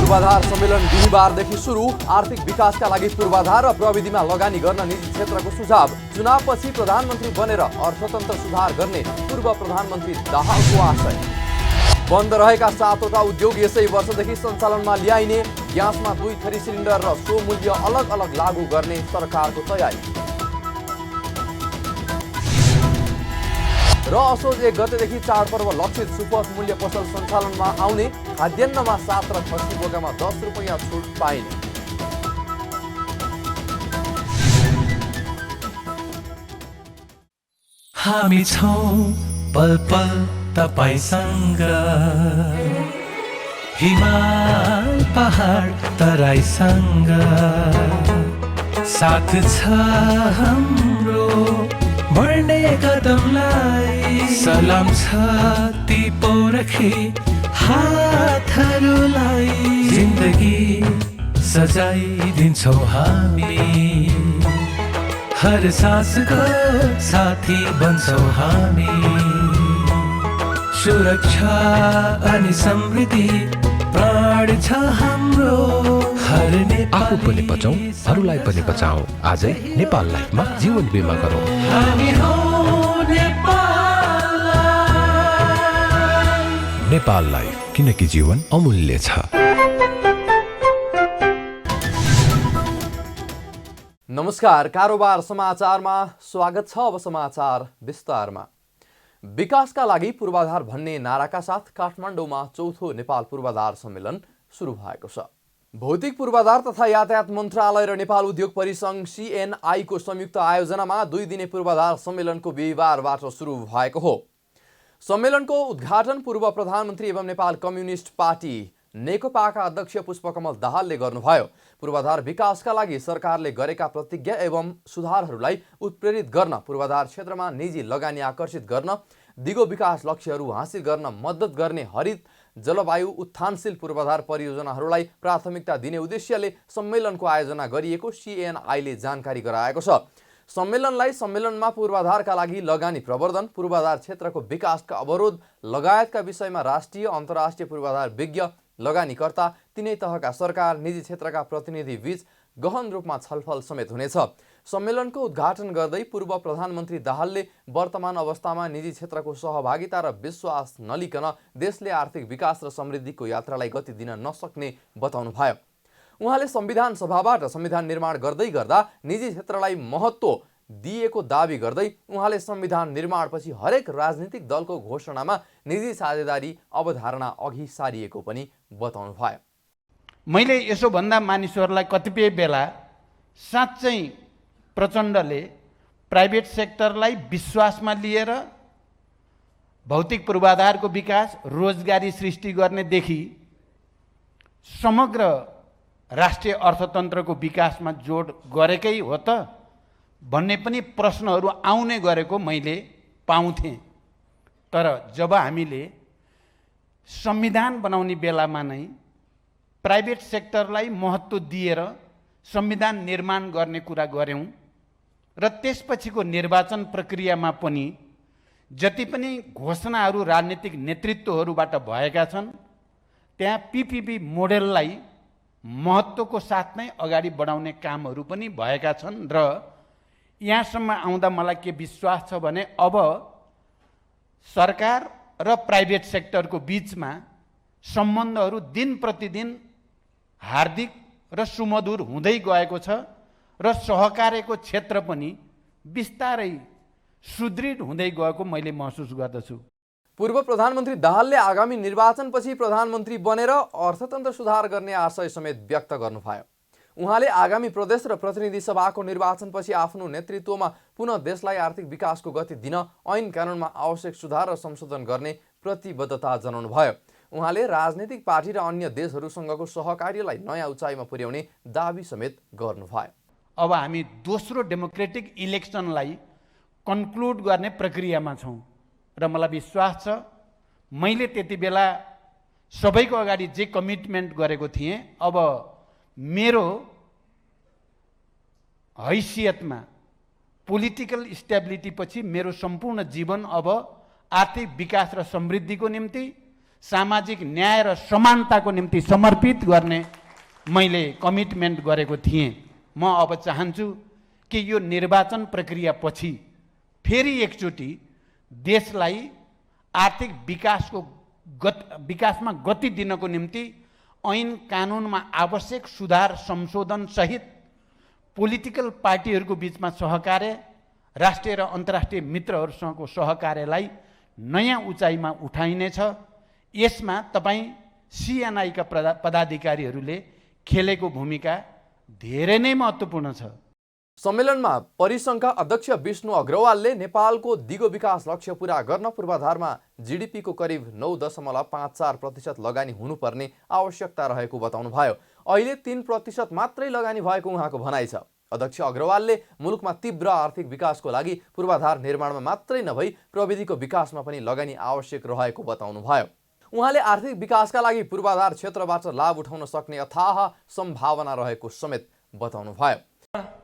पूर्वाधार सम्मेलन बिहिबारदेखि सुरु। आर्थिक विकासका लागि पूर्वाधार र प्रविधिमा लगानी गर्न निजी क्षेत्रको सुझाव। चुनावपछि प्रधानमन्त्री बनेर अर्थतन्त्र सुधार गर्ने पूर्व प्रधानमन्त्री दाहालको आशय। बन्द रहेका 7वटा उद्योग यसै वर्षदेखि सञ्चालनमा ल्याइने। ग्यासमा 2 थरी सिलिन्डर र सो मूल्य अलग अलग लागू गर्ने सरकारको तयारी। र असोज 1 गतेदेखि चाडपर्व लक्षित सुपथ मूल्य पसल सञ्चालनमा आउने। खाद्यान्नमा 7 र खसी बोकामा 10 रुपैयाँ छुट पाइने। हामी छौं पल पल तपाईसँग, हिमाल पहाड तराईसँग, साथ छ हाम्रो बढ्ने कदमलाई। सलाम छ ती पोरखे हातहरूलाई, जिन्दगी सजाइदिन्छौँ हामी, हर सासको साथी बन्छौँ हामी। सुरक्षा अनि समृद्धि प्राण छ हाम्रो। आफू पनि बचौं, अरूलाई पनि बचाऊ। आजै नेपाल लाइफमा जीवन बिमा गरौँ। हामी हौं नेपाल लाइफ। नेपाल लाइफ, किनकि जीवन अमूल्य छ। नमस्कार, कारोबार समाचारमा स्वागत छ। अब समाचार विस्तारमा। विकासका लागि पूर्वाधार भन्ने नाराका साथ काठमाडौँमा 4थो नेपाल पूर्वाधार सम्मेलन सुरु भएको छ। भौतिक पूर्वाधार तथा यातायात मन्त्रालय र नेपाल उद्योग परिसंघ CNI को संयुक्त आयोजनामा 2 दिने पूर्वाधार सम्मेलनको बिहिबारबाट सुरु भएको हो। सम्मेलनको उद्घाटन पूर्व प्रधानमन्त्री एवं नेपाल कम्युनिस्ट पार्टी नेकपाका अध्यक्ष पुष्पकमल दाहालले गर्नुभयो। पूर्वाधार विकासका लागि सरकारले गरेका प्रतिज्ञा एवं सुधारहरूलाई उत्प्रेरित गर्न, पूर्वाधार क्षेत्रमा निजी लगानी आकर्षित गर्न, दिगो विकास लक्ष्यहरू हासिल गर्न मद्दत गर्ने हरित जलवायु उत्थानशील पूर्वाधार परियोजनाहरूलाई प्राथमिकता दिने उद्देश्यले सम्मेलनको आयोजना गरिएको CNI ले जानकारी गराएको छ। सम्मेलनमा पूर्वाधारका लागि लगानी प्रवर्धन, पूर्वाधार क्षेत्रको विकासका अवरोध लगायतका विषयमा राष्ट्रिय अन्तर्राष्ट्रिय पूर्वाधार विज्ञ, लगानीकर्ता, तिनै तहका सरकार, निजी क्षेत्रका प्रतिनिधि बीच गहन रूपमा छलफल समेत हुनेछ। सम्मेलनको उद्घाटन गर्दै पूर्व प्रधानमन्त्री दाहालले वर्तमान अवस्थामा निजी क्षेत्रको सहभागिता र विश्वास नलिकन देशले आर्थिक विकास र समृद्धिको यात्रालाई गति दिन नसक्ने बताउनुभयो। उहाँले संविधान सभाबाट संविधान निर्माण गर्दै गर्दा निजी क्षेत्रलाई महत्त्व दिएको दाबी गर्दै उहाँले संविधान निर्माणपछि हरेक राजनीतिक दलको घोषणामा निजी साझेदारी अवधारणा अघि सारिएको पनि बताउनुभयो। मैले यसो भन्दा मानिसहरूलाई कतिपय बेला साँच्चै प्रचण्डले प्राइभेट सेक्टरलाई विश्वासमा लिएर भौतिक पूर्वाधारको विकास, रोजगारी सृष्टि गर्नेदेखि समग्र राष्ट्रिय अर्थतन्त्रको विकासमा जोड गरेकै हो त भन्ने पनि प्रश्नहरू आउने गरेको मैले पाउँथेँ। तर जब हामीले संविधान बनाउने बेलामा नै प्राइभेट सेक्टरलाई महत्त्व दिएर संविधान निर्माण गर्ने कुरा गऱ्यौँ र त्यसपछिको निर्वाचन प्रक्रियामा पनि जति पनि घोषणाहरू राजनीतिक नेतृत्वहरूबाट भएका छन्, त्यहाँ PPP मोडेललाई महत्त्वको साथ नै अगाडि बढाउने कामहरू पनि भएका छन्। र यहाँसम्म आउँदा मलाई के विश्वास छ भने अब सरकार र प्राइभेट सेक्टरको बीचमा सम्बन्धहरू दिन प्रतिदिन हार्दिक र सुमधुर हुँदै गएको छ र सहकार्यको क्षेत्र पनि बिस्तारै सुदृढ हुँदै गएको मैले महसुस गर्दछु। पूर्व प्रधानमन्त्री दाहालले आगामी निर्वाचनपछि प्रधानमन्त्री बनेर अर्थतन्त्र सुधार गर्ने आशय समेत व्यक्त गर्नुभयो। उहाँले आगामी प्रदेश र प्रतिनिधि सभाको निर्वाचनपछि आफ्नो नेतृत्वमा पुनः देशलाई आर्थिक विकासको गति दिन ऐन कानुनमा आवश्यक सुधार र संशोधन गर्ने प्रतिबद्धता जनाउनुभयो। उहाँले राजनीतिक पार्टी र अन्य देशहरूसँगको सहकार्यलाई नयाँ उचाइमा पुर्याउने दाबी समेत गर्नुभयो। अब हामी दोस्रो डेमोक्रेटिक इलेक्सनलाई कन्क्लुड गर्ने प्रक्रियामा छौँ र मलाई विश्वास छ मैले त्यति बेला सबैको अगाडि जे कमिटमेन्ट गरेको थिएँ, अब मेरो हैसियतमा पोलिटिकल स्टेबिलिटी पछि मेरो सम्पूर्ण जीवन अब आर्थिक विकास र समृद्धिको निम्ति, सामाजिक न्याय र समानताको निम्ति समर्पित गर्ने मैले कमिटमेन्ट गरेको थिएँ। म अब चाहन्छु कि यो निर्वाचन प्रक्रियापछि फेरि एकचोटि देशलाई आर्थिक विकासमा गति दिनको निम्ति ऐन कानुनमा आवश्यक सुधार संशोधन सहित पोलिटिकल पार्टीहरूको बीचमा सहकार्य, राष्ट्रिय र अन्तर्राष्ट्रिय मित्रहरूसँगको सहकार्यलाई नयाँ उचाइमा उठाइनेछ। यसमा तपाईँ सिएनआईका पदाधिकारीहरूले खेलेको भूमिका धेरै नै महत्त्वपूर्ण छ। सम्मेलनमा परिसङ्घका अध्यक्ष विष्णु अग्रवालले नेपालको दिगो विकास लक्ष्य पूरा गर्न पूर्वाधारमा जीडीपीको करिब 9.54% लगानी हुनुपर्ने आवश्यकता रहेको बताउनुभयो। अहिले 3% मात्रै लगानी भएको उहाँको भनाइ छ। अध्यक्ष अग्रवालले मुलुकमा तीव्र आर्थिक विकासको लागि पूर्वाधार निर्माणमा मात्रै नभई प्रविधिको विकासमा पनि लगानी आवश्यक रहेको बताउनुभयो। उहाँले आर्थिक विकासका लागि पूर्वाधार क्षेत्रबाट लाभ उठाउन सक्ने अथाह सम्भावना रहेको समेत बताउनुभयो।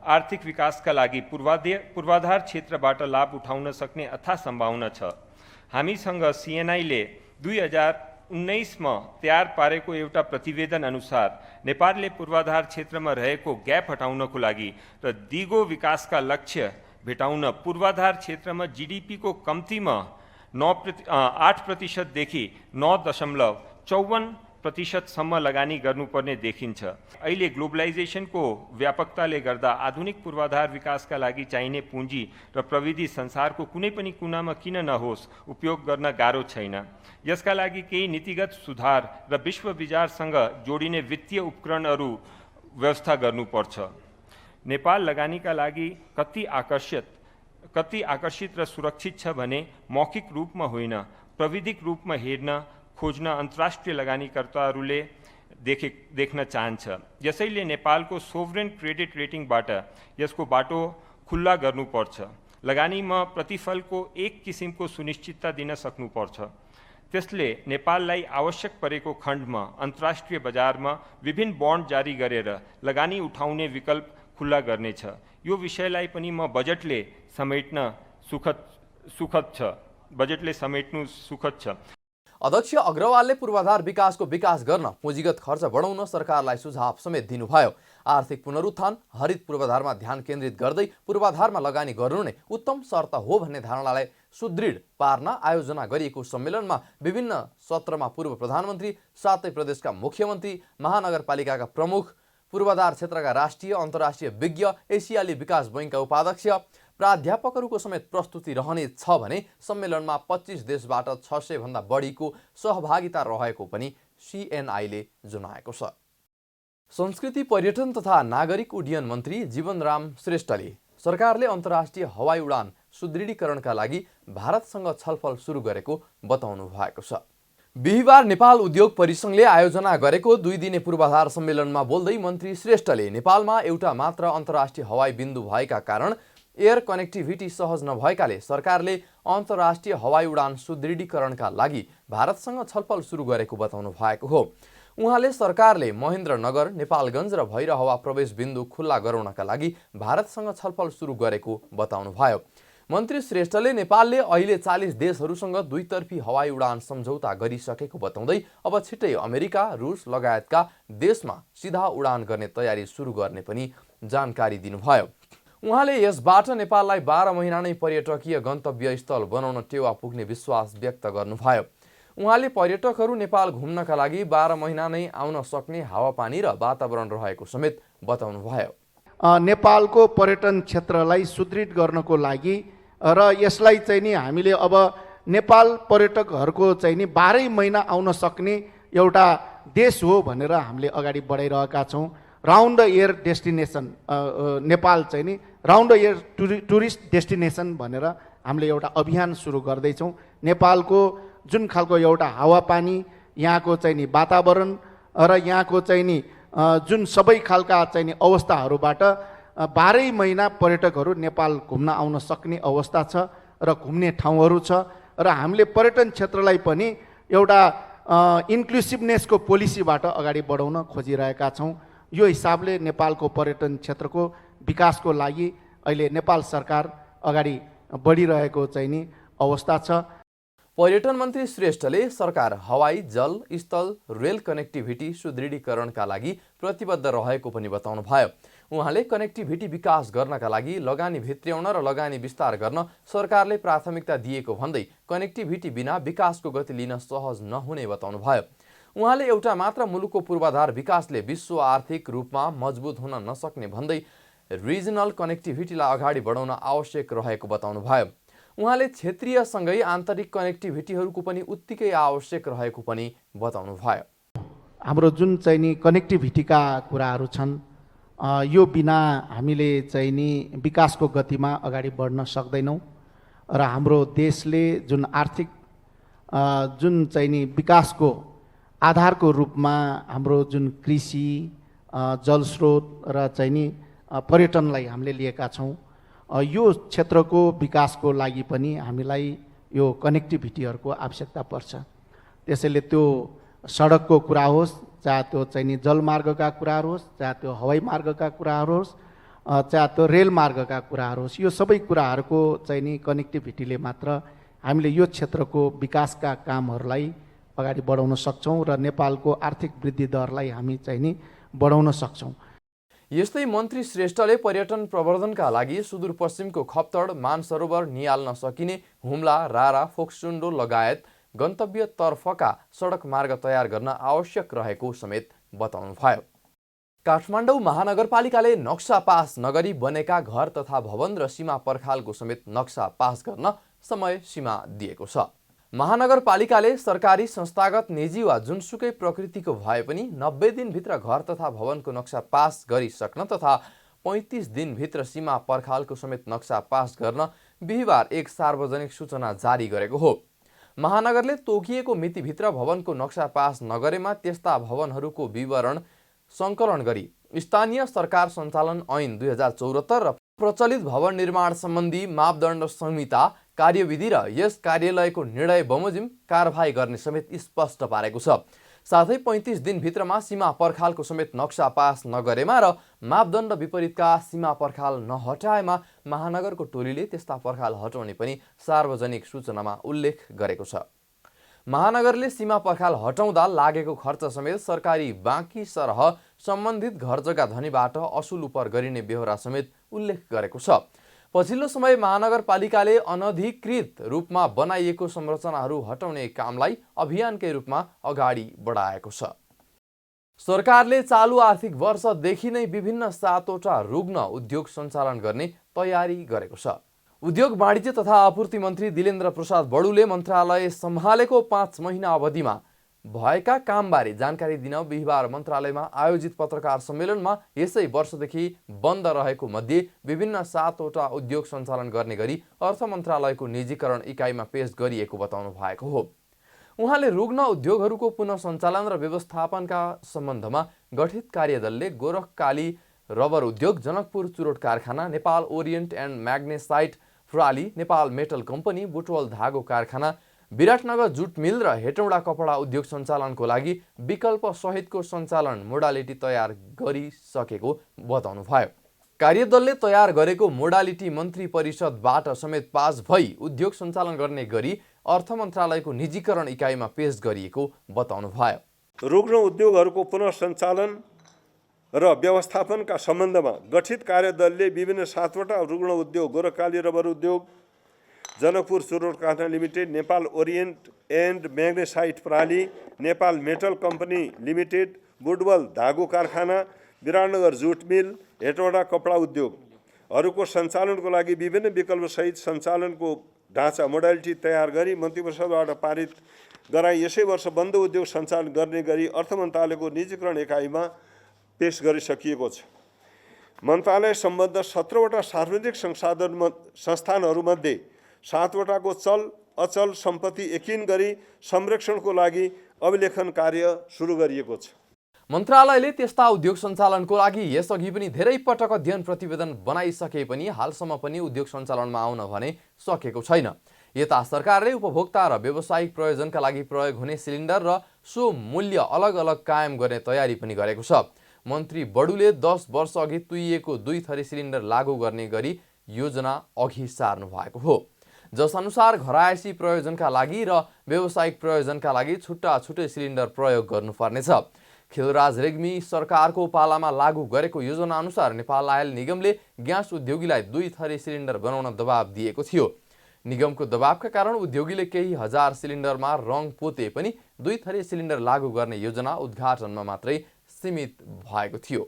आर्थिक विकासका लागि पूर्वाधार क्षेत्रबाट लाभ उठाउन सक्ने अथाह सम्भावना छ। हामीसँग सिएनआईले 2019मा तयार पारेको एउटा प्रतिवेदन अनुसार नेपालले पूर्वाधार क्षेत्रमा रहेको ग्याप हटाउनको लागि र दिगो विकासका लक्ष्य भेटाउन पूर्वाधार क्षेत्रमा जीडीपीको कम्तीमा 8% देखि 9.54% लगानी गर्नुपर्ने देखिन्छ। अहिले ग्लोबलाइजेसनको व्यापकताले गर्दा आधुनिक पूर्वाधार विकासका लागि चाहिने पुँजी र प्रविधि संसारको कुनै पनि कुनामा किन नहोस् उपयोग गर्न गाह्रो छैन। यसका लागि केही नीतिगत सुधार र विश्व बजारसँग जोडिने वित्तीय उपकरणहरू व्यवस्था गर्नुपर्छ। नेपाल लगानीका लागि कति आकर्षित र सुरक्षित छ भने मौखिक रूपमा होइन, प्रविधिक रूपमा हेर्न खोज्न अन्तर्राष्ट्रिय लगानीकर्ताहरूले देख्न चाहन्छ। यसैले नेपालको सोभरेन क्रेडिट रेटिङबाट यसको बाटो खुल्ला गर्नुपर्छ। लगानीमा प्रतिफलको एक किसिमको सुनिश्चितता दिन सक्नुपर्छ। त्यसले नेपाललाई आवश्यक परेको खण्डमा अन्तर्राष्ट्रिय बजारमा विभिन्न बन्ड जारी गरेर लगानी उठाउने विकल्प खुल्ला गर्नेछ। यो विषयलाई पनि म बजेटले समेट्नु सुखद छ। अध्यक्ष अग्रवालले पूर्वाधार विकासको विकास गर्न पुँजीगत खर्च बढाउन सरकारलाई सुझाव समेत दिनुभयो। आर्थिक पुनरुत्थान, हरित पूर्वाधारमा ध्यान केन्द्रित गर्दै पूर्वाधारमा लगानी गर्नु नै उत्तम शर्त हो भन्ने धारणालाई सुदृढ पार्न आयोजना गरिएको सम्मेलनमा विभिन्न सत्रमा पूर्व प्रधानमन्त्री, सातै प्रदेशका मुख्यमन्त्री, महानगरपालिकाका प्रमुख, पूर्वाधार क्षेत्रका राष्ट्रिय अन्तर्राष्ट्रिय विज्ञ, एसियाली विकास बैङ्कका उपाध्यक्ष, प्राध्यापकहरूको समेत प्रस्तुति रहने छ भने सम्मेलनमा 25 देशबाट 600 भन्दा बढीको सहभागिता रहेको पनि सिएनआईले जनाएको छ। संस्कृति, पर्यटन तथा नागरिक उड्डयन मन्त्री जीवनराम श्रेष्ठले सरकारले अन्तर्राष्ट्रिय हवाई उडान सुदृढीकरणका लागि भारतसँग छलफल सुरु गरेको बताउनु भएको छ। बिहिबार नेपाल उद्योग परिसङ्घले आयोजना गरेको 2 दिने पूर्वाधार सम्मेलनमा बोल्दै मन्त्री श्रेष्ठले नेपालमा एउटा मात्र अन्तर्राष्ट्रिय हवाई बिन्दु भएका कारण एयर कनेक्टिभिटी सहज नभएकाले सरकारले अन्तर्राष्ट्रिय हवाई उडान सुदृढीकरणका लागि भारतसँग छलफल सुरु गरेको बताउनु भएको हो। उहाँले सरकारले महेन्द्रनगर, नेपालगञ्ज र भैरहवा प्रवेश बिन्दु खुल्ला गराउनका लागि भारतसँग छलफल सुरु गरेको बताउनुभयो। मन्त्री श्रेष्ठले नेपालले अहिले 40 देशहरूसँग दुईतर्फी हवाई उडान सम्झौता गरिसकेको बताउँदै अब छिट्टै अमेरिका, रुस लगायतका देशमा सिधा उडान गर्ने तयारी सुरु गर्ने पनि जानकारी दिनुभयो। उहाँले यसबाट नेपाललाई 12 महिना नै पर्यटकीय गन्तव्य स्थल बनाउन टेवा पुग्ने विश्वास व्यक्त गर्नुभयो। उहाँले पर्यटकहरू नेपाल घुम्नका लागि 12 महिना नै आउन सक्ने हावापानी र वातावरण रहेको समेत बताउनुभयो। नेपालको पर्यटन क्षेत्रलाई सुदृढ गर्नको लागि र यसलाई चाहिँ नि हामीले अब नेपाल पर्यटकहरूको चाहिँ नि 12 महिना आउन सक्ने एउटा देश हो भनेर हामीले अगाडि बढाइरहेका छौँ। Round the year destination Nepal चाहिँ नि round the year tourist destination भनेर हामीले एउटा अभियान सुरु गर्दैछौँ। नेपालको जुन खालको एउटा हावापानी, यहाँको चाहिँ नि वातावरण र यहाँको चाहिँ नि जुन सबै खालका चाहिँ नि अवस्थाहरूबाट 12 महिना पर्यटकहरू नेपाल घुम्न आउन सक्ने अवस्था छ र घुम्ने ठाउँहरू छ र हामीले पर्यटन क्षेत्रलाई पनि एउटा इन्क्लुसिभनेसको पोलिसीबाट अगाडि बढाउन खोजिरहेका छौँ। यो हिसाबले नेपालको पर्यटन क्षेत्रको विकासको लागि अहिले नेपाल सरकार अगाडि बढिरहेको चाहिँ नि अवस्था छ। पर्यटन मन्त्री श्रेष्ठले सरकार हवाई, जल, स्थल, रेल कनेक्टिभिटी सुदृढीकरणका लागि प्रतिबद्ध रहेको पनि बताउनुभयो। उहाँले कनेक्टिभिटी विकास गर्नका लागि लगानी भित्र्याउन र लगानी विस्तार गर्न सरकारले प्राथमिकता दिएको भन्दै कनेक्टिभिटी बिना विकासको गति लिन सहज नहुने बताउनुभयो। उहाँले एउटा मात्र मुलुकको पूर्वाधार विकासले विश्व आर्थिक रूपमा मजबुत हुन नसक्ने भन्दै रिजनल कनेक्टिभिटीलाई अगाडि बढाउन आवश्यक रहेको बताउनुभयो। उहाँले क्षेत्रीयसँगै आन्तरिक कनेक्टिभिटीहरूको पनि उत्तिकै आवश्यक रहेको पनि बताउनुभयो। हाम्रो जुन चाहिँ नि कनेक्टिभिटीका कुराहरू छन्, यो बिना हामीले चाहिँ नि विकासको गतिमा अगाडि बढ्न सक्दैनौँ र हाम्रो देशले जुन आर्थिक जुन चाहिँ नि विकासको आधारको रूपमा हाम्रो जुन कृषि, जलस्रोत र चाहिँ नि पर्यटनलाई हामीले लिएका छौँ, यो क्षेत्रको विकासको लागि पनि हामीलाई यो कनेक्टिभिटीहरूको आवश्यकता पर्छ। त्यसैले त्यो सडकको कुरा होस्, चाहे त्यो चाहिँ नि जलमार्गका कुराहरू होस्, चाहे त्यो हवाई मार्गका कुराहरू होस्, चाहे त्यो रेल मार्गका कुराहरू होस्, यो सबै कुराहरूको चाहिँ नि कनेक्टिभिटीले मात्र हामीले यो क्षेत्रको विकासका कामहरूलाई अगाडि बढाउन सक्छौँ र नेपालको आर्थिक वृद्धि दरलाई हामी चाहिँ नि बढाउन सक्छौँ। यस्तै मन्त्री श्रेष्ठले पर्यटन प्रवर्धनका लागि सुदूरपश्चिमको खप्तड, मानसरोवर नियाल्न सकिने हुम्ला, रारा, फोक्सुन्डो लगायत गन्तव्यतर्फका सडक मार्ग तयार गर्न आवश्यक रहेको समेत बताउनुभयो। काठमाडौँ महानगरपालिकाले नक्सा पास नगरी बनेका घर तथा भवन र सीमा पर्खालको समेत नक्सा पास गर्न समय सीमा दिएको छ। महानगरपालिकाले सरकारी, संस्थागत, निजी वा जुनसुकै प्रकृतिको भए पनि 90 दिनभित्र घर तथा भवनको नक्सा पास गरिसक्न तथा 35 दिनभित्र सीमा पर्खालको समेत नक्सा पास गर्न बिहिबार एक सार्वजनिक सूचना जारी गरेको हो। महानगरले तोकिएको मितिभित्र भवनको नक्सा पास नगरेमा त्यस्ता भवनहरूको विवरण सङ्कलन गरी स्थानीय सरकार सञ्चालन ऐन 2074 र प्रचलित भवन निर्माण सम्बन्धी मापदण्ड संहिता कार्यविधि र यस कार्यालयको निर्णय बमोजिम कारबाही गर्ने समेत स्पष्ट पारेको छ। साथै 35 दिनभित्रमा सीमा पर्खालको समेत नक्सा पास नगरेमा र मापदण्ड विपरीतका सीमा पर्खाल नहटाएमा महानगरको टोलीले त्यस्ता पर्खाल हटाउने पनि सार्वजनिक सूचनामा उल्लेख गरेको छ। महानगरले सीमा पर्खाल हटाउँदा लागेको खर्च समेत सरकारी बाँकी सरह सम्बन्धित घर जग्गा धनीबाट असुल उपर गरिने बेहोरा समेत उल्लेख गरेको छ। पछिल्लो समय महानगरपालिकाले अनधिकृत रूपमा बनाइएको संरचनाहरू हटाउने कामलाई अभियानकै रूपमा अगाडि बढाएको छ। सरकारले चालु आर्थिक वर्षदेखि नै विभिन्न 7वटा रुग्ण उद्योग सञ्चालन गर्ने तयारी गरेको छ। उद्योग, वाणिज्य तथा आपूर्ति मन्त्री दिलेन्द्र प्रसाद बडुले मन्त्रालय सम्हालेको 5 महिना अवधिमा भएका कामबारे जानकारी दिन बिहिबार मन्त्रालयमा आयोजित पत्रकार सम्मेलनमा यसै वर्षदेखि बन्द रहेको मध्ये विभिन्न 7वटा उद्योग सञ्चालन गर्ने गरी अर्थ मन्त्रालयको निजीकरण इकाइमा पेश गरिएको बताउनु भएको हो। उहाँले रुग्ण उद्योगहरूको पुनः सञ्चालन र व्यवस्थापनका सम्बन्धमा गठित कार्यदलले गोरखकाली रबर उद्योग, जनकपुर चुरोट कारखाना, नेपाल ओरिएन्ट एन्ड म्याग्नेसाइट प्राली, नेपाल मेटल कम्पनी, बुटवल धागो कारखाना, विराटनगर जुट मिल र हेटौँडा कपडा उद्योग सञ्चालनको लागि विकल्प सहितको सञ्चालन मोडालिटी तयार गरिसकेको बताउनुभयो। कार्यदलले तयार गरेको मोडालिटी मन्त्री परिषदबाट समेत पास भई उद्योग सञ्चालन गर्ने गरी अर्थ मन्त्रालयको निजीकरण इकाइमा पेश गरिएको बताउनुभयो। रुग्ण उद्योगहरूको पुनः सञ्चालन र व्यवस्थापनका सम्बन्धमा गठित कार्यदलले विभिन्न 7वटा रुग्ण उद्योग गोरखकाली रबर उद्योग, जनकपुर चुरोट कारखाना limited, Nepal orient and magnesite प्राली, Nepal metal company limited, Butwal धागो कारखाना, विराटनगर जुट मिल, हेटौँडा कपडा उद्योगहरूको सञ्चालनको लागि विभिन्न विकल्पसहित सञ्चालनको ढाँचा मोडालिटी तयार गरी मन्त्रिपरिषदबाट पारित गराई यसै वर्ष बन्द उद्योग सञ्चालन गर्ने गरी अर्थ मन्त्रालयको निजीकरण इकाइमा पेश गरिसकिएको छ। मन्त्रालय सम्बद्ध 17वटा सार्वजनिक संस्थानहरूमध्ये 7वटाको चल अचल सम्पत्ति एकिन गरी संरक्षणको लागि अभिलेखन कार्य सुरु गरिएको छ। मन्त्रालयले त्यस्ता उद्योग सञ्चालनको लागि यसअघि पनि धेरै पटक अध्ययन प्रतिवेदन बनाइसके पनि हालसम्म पनि उद्योग सञ्चालनमा आउन भने सकेको छैन। यता सरकारले उपभोक्ता र व्यावसायिक प्रयोजनका लागि प्रयोग हुने सिलिन्डर र सो मूल्य अलग अलग कायम गर्ने तयारी पनि गरेको छ। मन्त्री बडुले 10 वर्ष अघि तुइएको 2 थरी सिलिन्डर लागू गर्ने गरी योजना अघि सार्नु भएको हो। जस अनुसार घरायसी प्रयोजनका लागि र व्यावसायिक प्रयोजनका लागि छुट्टा छुट्टै सिलिन्डर प्रयोग गर्नुपर्नेछ। खिलराज रेग्मी सरकारको पालामा लागू गरेको योजना अनुसार नेपाल आयल निगमले ग्यास उद्योगीलाई 2 थरी सिलिन्डर बनाउन दबाब दिएको थियो। निगमको दबावका कारण उद्योगीले केही हजार सिलिन्डरमा रङ पोते पनि 2 थरी सिलिन्डर लागू गर्ने योजना उद्घाटनमा मात्रै सीमित भएको थियो।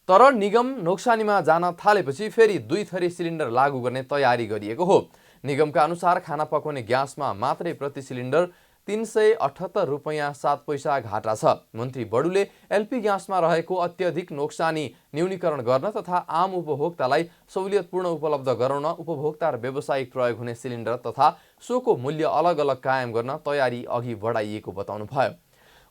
तर निगम नोक्सानीमा जान थालेपछि फेरि 2 थरी सिलिन्डर लागू गर्ने तयारी गरिएको हो। निगमका अनुसार खाना पकाउने ग्यासमा मात्रै प्रति सिलिन्डर 378 रुपैयाँ 7 पैसा घाटा छ। मन्त्री बडुले एलपी ग्यासमा रहेको अत्यधिक नोक्सानी न्यूनीकरण गर्न तथा आम उपभोक्तालाई सहुलियतपूर्ण उपलब्ध गराउन उपभोक्ता र व्यावसायिक प्रयोग हुने सिलिन्डर तथा सोको मूल्य अलग अलग कायम गर्न तयारी अघि बढाइएको बताउनुभयो।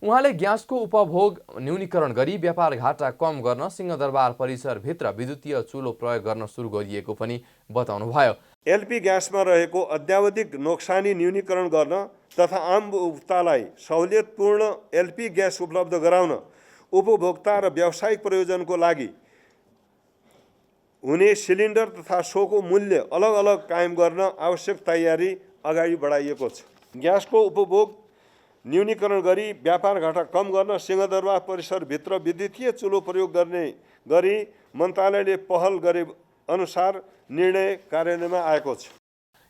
उहाँले ग्यासको उपभोग न्यूनीकरण गरी व्यापार घाटा कम गर्न सिंहदरबार परिसरभित्र विद्युतीय चुलो प्रयोग गर्न सुरु गरिएको पनि बताउनुभयो। एलपी ग्यासमा रहेको अत्यावधिक नोक्सानी न्यूनीकरण गर्न तथा आम उपभोक्तालाई सहुलियतपूर्ण एलपी ग्यास उपलब्ध गराउन उपभोक्ता र व्यावसायिक प्रयोजनको लागि हुने सिलिन्डर तथा सोको मूल्य अलग अलग कायम गर्न आवश्यक तयारी अगाडि बढाइएको छ। ग्यासको उपभोग न्यूनीकरण गरी व्यापार घाटा कम गर्न सिंहदरबार परिसरभित्र विद्युतीय चुलो प्रयोग गर्ने गरी मन्त्रालयले पहल गरे अनुसार निर्णय कार्यान्वयनमा आएको छ।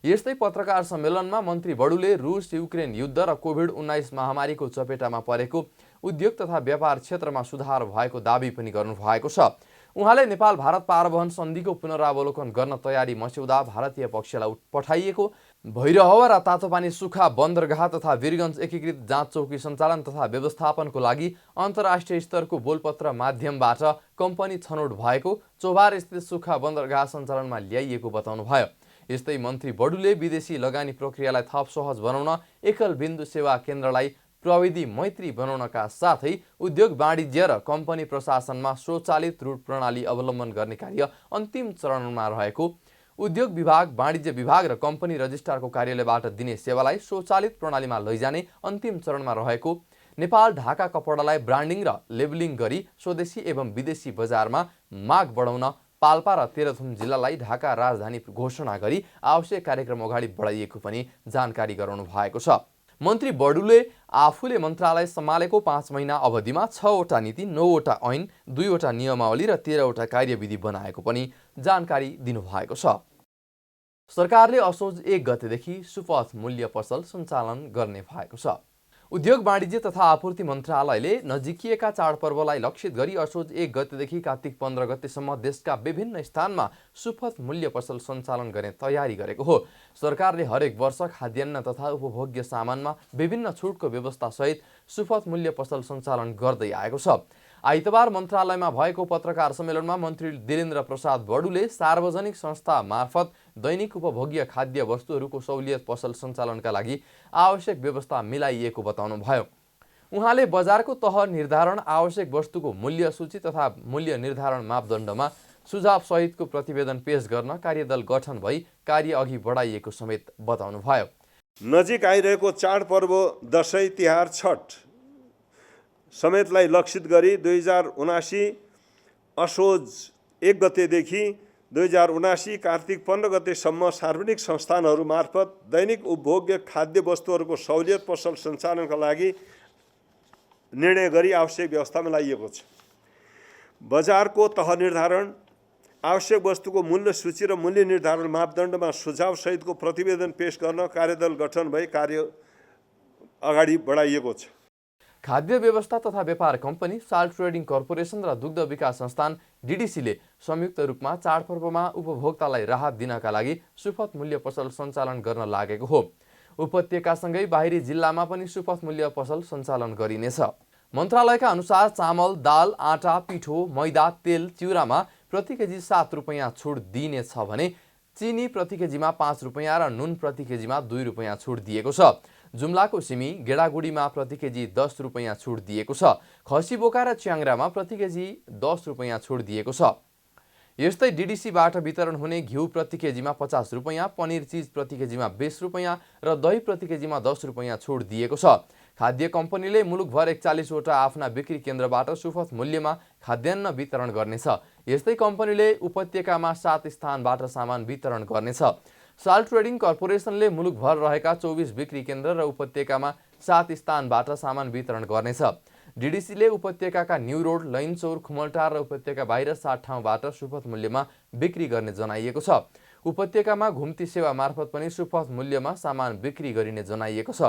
यस्तै पत्रकार सम्मेलनमा मन्त्री बडुले रुस युक्रेन युद्ध र कोभिड-19 महामारीको चपेटामा परेको उद्योग तथा व्यापार क्षेत्रमा सुधार भएको दाबी पनि गर्नुभएको छ। उहाँले नेपाल भारत पारवहन सन्धिको पुनरावलोकन गर्न तयारी मस्यौदा भारतीय पक्षलाई पठाइएको, भैरहवा र तातोपानी सुखा बन्दरगाह तथा वीरगञ्ज एकीकृत जाँच चौकी सञ्चालन तथा व्यवस्थापनको लागि अन्तर्राष्ट्रिय स्तरको बोलपत्र माध्यमबाट कम्पनी छनौट भएको चोभार स्थित सुखा बन्दरगाह सञ्चालनमा ल्याइएको बताउनुभयो। यस्तै मन्त्री बडुले विदेशी लगानी प्रक्रियालाई थप सहज बनाउन एकल बिन्दु सेवा केन्द्रलाई प्रविधि मैत्री बनाउनका साथै उद्योग वाणिज्य र कम्पनी प्रशासनमा स्वचालित रूट प्रणाली अवलम्बन गर्ने कार्य अन्तिम चरणमा रहेको, उद्योग विभाग, वाणिज्य विभाग र कम्पनी रजिस्ट्रारको कार्यालयबाट दिने सेवालाई स्वचालित प्रणालीमा लैजाने अन्तिम चरणमा रहेको, नेपाल ढाका कपडालाई ब्रान्डिङ र लेबलिङ गरी स्वदेशी एवं विदेशी बजारमा माग बढाउन पाल्पा र तेह्रथुम जिल्लालाई ढाका राजधानी घोषणा गरी आवश्यक कार्यक्रम अगाडि बढाइएको पनि जानकारी गराउनु भएको छ। मन्त्री बडुले आफूले मन्त्रालय सम्हालेको 5 महिना अवधिमा 6 वटा नीति, 9 वटा ऐन, 2 वटा नियमावली र 13 वटा कार्यविधि बनाएको पनि जानकारी दिनुभएको छ। सरकारले असोज 1 गतेदेखि सुपथ मूल्य पसल सञ्चालन गर्ने भएको छ। उद्योग वाणिज्य तथा आपूर्ति मन्त्रालयले नजिकिएका चाडपर्वलाई लक्षित गरी असोज 1 गतेदेखि कार्तिक 15 गतेसम्म देशका विभिन्न स्थानमा सुपथ मूल्य पसल सञ्चालन गर्ने तयारी गरेको हो। सरकारले हरेक वर्ष खाद्यान्न तथा उपभोग्य सामानमा विभिन्न छुटको व्यवस्थासहित सुपथ मूल्य पसल सञ्चालन गर्दै आएको छ। आइतबार मन्त्रालयमा भएको पत्रकार सम्मेलनमा मन्त्री दिलेन्द्र प्रसाद बडुले सार्वजनिक संस्था मार्फत दैनिक उपभोग्य खाद्य वस्तुहरूको सहुलियत पसल सञ्चालनका लागि आवश्यक व्यवस्था मिलाइएको बताउनुभयो। उहाँले बजारको तह निर्धारण, आवश्यक वस्तुको मूल्य सूची तथा मूल्य निर्धारण मापदण्डमा सुझाव सहितको प्रतिवेदन पेश गर्न कार्यदल गठन भई कार्य अघि बढाइएको समेत बताउनुभयो। नजिक आइरहेको चाडपर्व दसैँ, तिहार, छठ समेतलाई लक्षित गरी 2079 असोज 1 गतेदेखि 2079 कार्तिक 15 गतेसम्म सार्वजनिक संस्थानहरू मार्फत दैनिक उपभोग्य खाद्य वस्तुहरूको सहुलियत पसल सञ्चालनका लागि निर्णय गरी आवश्यक व्यवस्था मिलाइएको छ। बजारको तह निर्धारण, आवश्यक वस्तुको मूल्य सूची र मूल्य निर्धारण मापदण्डमा सुझाव सहितको प्रतिवेदन पेश गर्न कार्यदल गठन भई कार्य अगाडि बढाइएको छ। खाद्य व्यवस्था तथा व्यापार कम्पनी, साल्ट ट्रेडिङ कर्पोरेसन र दुग्ध विकास संस्थान डीडीसीले संयुक्त रूपमा चाडपर्वमा उपभोक्तालाई राहत दिनका लागि सुपथ मूल्य पसल सञ्चालन गर्न लागेको हो। उपत्यकासँगै बाहिरी जिल्लामा पनि सुपथ मूल्य पसल सञ्चालन गरिनेछ। मन्त्रालयका अनुसार चामल, दाल, आटा, पिठो, मैदा, तेल, चिउरामा प्रति केजी 7 रुपैयाँ छुट दिइनेछ भने चिनी प्रति केजीमा 5 रुपैयाँ र नुन प्रति केजीमा 2 रुपैयाँ छुट दिएको छ। जुम्लाको सिमी, गेडागुडीमा प्रति केजी 10 रुपैयाँ छुट दिएको छ। खसी बोका र च्याङ्रामा प्रति केजी 10 रुपैयाँ छुट दिएको छ। यस्तै डीडीसीबाट वितरण हुने घिउ प्रति केजीमा 50 रुपैयाँ, पनिर चिज प्रति केजीमा 20 रुपैयाँ र दही प्रति केजीमा 10 रुपैयाँ छुट दिएको छ। खाद्य कम्पनीले मुलुकभर 41 वटा आफ्ना बिक्री केन्द्रबाट सुपथ मूल्यमा खाद्यान्न वितरण गर्नेछ। यस्तै कम्पनीले उपत्यकामा 7 स्थानबाट सामान वितरण गर्नेछ। साल्ट ट्रेडिङ कर्पोरेसनले मुलुकभर रहेका 24 बिक्री केन्द्र र उपत्यकामा 7 स्थानबाट सामान वितरण गर्नेछ। डिडिसीले उपत्यकाका न्यू रोड, लैनचौर, खुमलटार र उपत्यका बाहिर 7 ठाउँबाट सुपथ मूल्यमा बिक्री गर्ने जनाइएको छ। उपत्यकामा घुम्ती सेवा मार्फत पनि सुपथ मूल्यमा सामान बिक्री गरिने जनाइएको छ।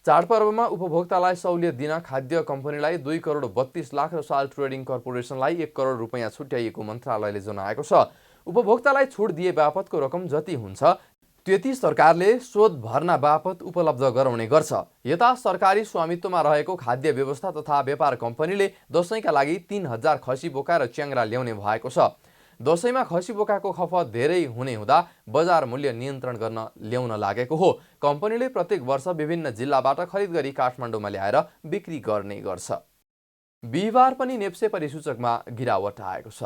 चाडपर्वमा उपभोक्तालाई सहुलियत दिन खाद्य कम्पनीलाई 2 करोड 32 लाख र साल्ट ट्रेडिङ कर्पोरेसनलाई 1 करोड रुपैयाँ छुट्याइएको मन्त्रालयले जनाएको छ। उपभोक्तालाई छुट दिए बापतको रकम जति हुन्छ त्यति सरकारले शोध भर्ना बापत उपलब्ध गराउने गर्छ। यता सरकारी स्वामित्वमा रहेको खाद्य व्यवस्था तथा व्यापार कम्पनीले दशैंका लागि 3000 खसी बोका र च्याङ्रा ल्याउने भएको छ। दशैंमा खसी बोकाको खपत धेरै हुने हुँदा बजार मूल्य नियन्त्रण गर्न ल्याउन लागेको हो। कम्पनीले प्रत्येक वर्ष विभिन्न जिल्लाबाट खरिद गरी काठमाडौँमा ल्याएर बिक्री गर्ने गर्छ। बिहिबार पनि नेप्से परिसूचकमा गिरावट आएको छ।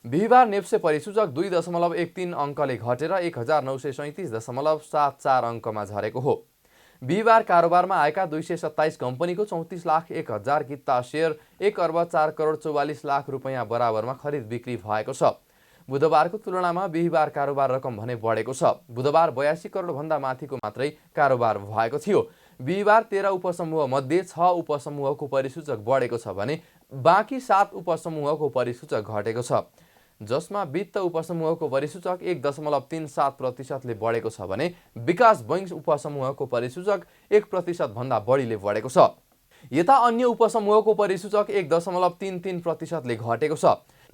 बिहिबार नेप्से परिसूचक 2.13 अङ्कले घटेर 1937.74 अङ्कमा झरेको हो। बिहिबार कारोबारमा आएका 227 कम्पनीको 34,01,000 किता सेयर 1 अर्ब 4 करोड 44 लाख रुपैयाँ बराबरमा खरिद बिक्री भएको छ। बुधबारको तुलनामा बिहिबार कारोबार रकम भने बढेको छ। बुधबार 82 करोड भन्दा माथिको मात्रै कारोबार भएको थियो। बिहिबार 13 उपसमूह मध्ये 6 उपसमूहको परिसूचक बढेको छ भने बाँकी 7 उपसमूहको परिसूचक घटेको छ, जसमा वित्त उपसमूहको परिसूचक 1.37% बढेको छ भने विकास बैंक उपसमूहको परिसूचक 1% भन्दा बढीले बढेको छ। यता अन्य उपसमूहको परिसूचक 1.33% घटेको छ।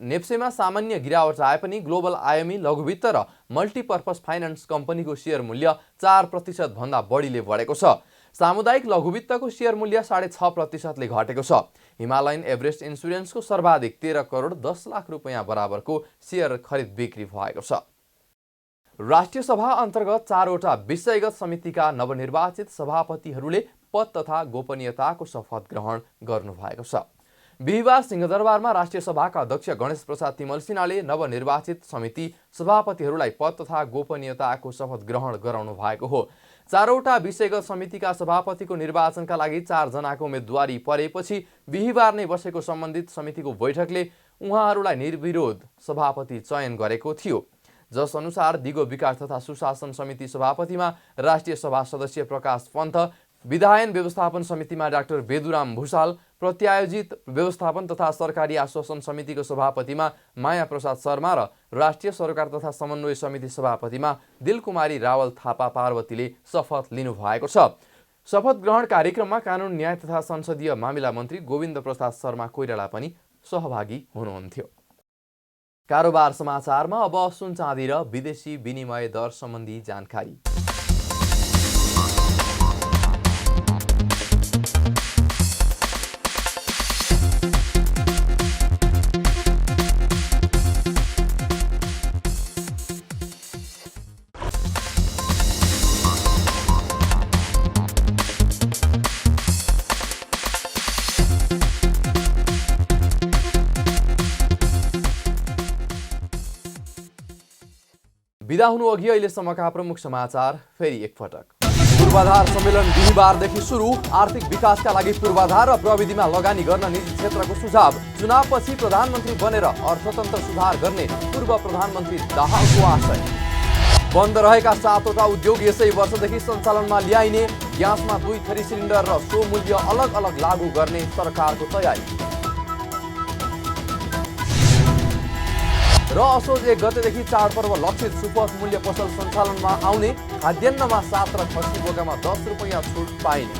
नेप्सेमा सामान्य गिरावट आए पनि ग्लोबल आयामी लघुवित्त र मल्टिपर्पज फाइनान्स कम्पनीको शेयर मूल्य 4% भन्दा बढीले बढेको छ। सामुदायिक लघुवित्तको शेयर मूल्य 6.5% घटेको छ। हिमालयन एभरेस्ट इन्सुरेन्सको सर्वाधिक 13 करोड 10 लाख रुपैयाँ बराबरको शेयर खरिद बिक्री भएको छ। राष्ट्रिय सभा अन्तर्गत 4वटा विषयगत समितिका नवनिर्वाचित सभापतिहरूले पद तथा गोपनीयताको शपथ ग्रहण गर्नुभएको छ। बिहिबार सिंहदरबारमा राष्ट्रिय सभाका अध्यक्ष गणेश प्रसाद तिमल सिन्हाले नवनिर्वाचित समिति सभापतिहरूलाई पद तथा गोपनीयताको शपथ ग्रहण गराउनु भएको हो। 4वटा विषयगत समितिका सभापतिको निर्वाचनका लागि 4 जनाको उम्मेदवारी परेपछि बिहिबार नै बसेको सम्बन्धित समितिको बैठकले उहाँहरूलाई निर्विरोध सभापति चयन गरेको थियो, जस अनुसार दिगो विकास तथा सुशासन समिति सभापतिमा राष्ट्रिय सभा सदस्य प्रकाश पन्थ, विधायन व्यवस्थापन समितिमा डाक्टर बेदुराम भूषाल, प्रत्यायोजित व्यवस्थापन तथा सरकारी आश्वासन समितिको सभापतिमा माया प्रसाद शर्मा र राष्ट्रिय सरोकार तथा समन्वय समिति सभापतिमा दिलकुमारी रावल थापा पार्वतीले शपथ लिनुभएको छ। शपथ ग्रहण कार्यक्रममा कानुन न्याय तथा संसदीय मामिला मन्त्री गोविन्द प्रसाद शर्मा कोइराला पनि सहभागी हुनुहुन्थ्यो। कारोबार समाचारमा अब सुन चाँदी र विदेशी विनिमय दर सम्बन्धी जानकारी। बिदा हुनु अघि अहिलेसम्मका प्रमुख समाचार फेरि एकपटक। पूर्वाधार सम्मेलन बिहिबारदेखि सुरु। आर्थिक विकासका लागि पूर्वाधार र प्रविधिमा लगानी गर्न निजी क्षेत्रको सुझाव। चुनावपछि प्रधानमन्त्री बनेर अर्थतन्त्र सुधार गर्ने पूर्व प्रधानमन्त्री दाहालको आशय। बन्द रहेका 7वटा उद्योग यसै वर्षदेखि सञ्चालनमा ल्याइने। ग्यासमा 2 थरी सिलिन्डर र सो मूल्य अलग अलग लागू गर्ने सरकारको तयारी। र असोज 1 गतेदेखि चाडपर्व लक्षित सुपथ मूल्य पसल सञ्चालनमा आउने। खाद्यान्नमा 7 र खसी बोकामा 10 रुपैयाँ छुट पाइने।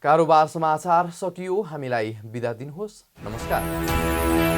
कारोबार समाचार सकियो। हामीलाई बिदा दिनुहोस्। नमस्कार।